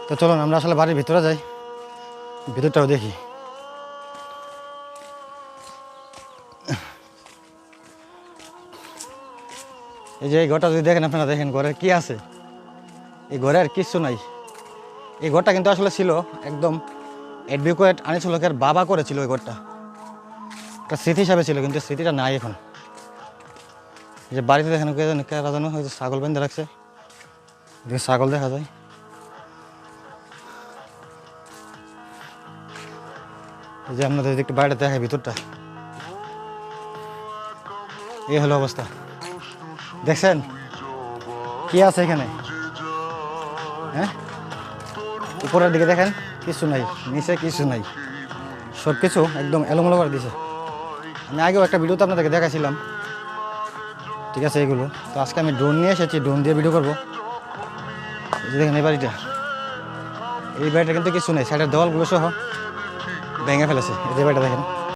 তো চলুন আমরা আসলে বাড়ির ভিতরে যাই, ভিতরটাও দেখি। এই যে এই ঘরটা যদি দেখেন, আপনারা দেখেন ঘরে কি আছে। এই ঘরে আর কিচ্ছু নাই। এই ঘরটা কিন্তু আসলে ছিল একদম অ্যাডভোকেট আনিস উল হকের বাবা করেছিল। ওই ঘরটা একটা স্মৃতি হিসাবে ছিল, কিন্তু স্মৃতিটা নাই এখন। এই যে বাড়িতে দেখেন কেরা জানো ওই যে ছাগল বেঁধে রাখছে, ছাগল দেখা যায়। এই যে আপনাদের একটু বাইরে দেখায় ভিতরটা, এই হলো অবস্থা। দেখছেন কি আছে এখানে? হ্যাঁ, উপরের দিকে দেখেন কিছু নাই, নিচে কিছু নাই, সব কিছু একদম এলোমেলো করে দিছে। আমি আগেও একটা ভিডিওতে আপনাদেরকে দেখাছিলাম, ঠিক আছে এইগুলো। তো আজকে আমি ড্রোন নিয়ে এসেছি, ড্রোন দিয়ে ভিডিও করবো। দেখেন এই বাড়িটা, এই বাড়িটা কিন্তু কিছু নেই, সাইডের দেওয়ালগুলো সহ ভেঙে ফেলেছে। এই যে বাড়িটা দেখেন।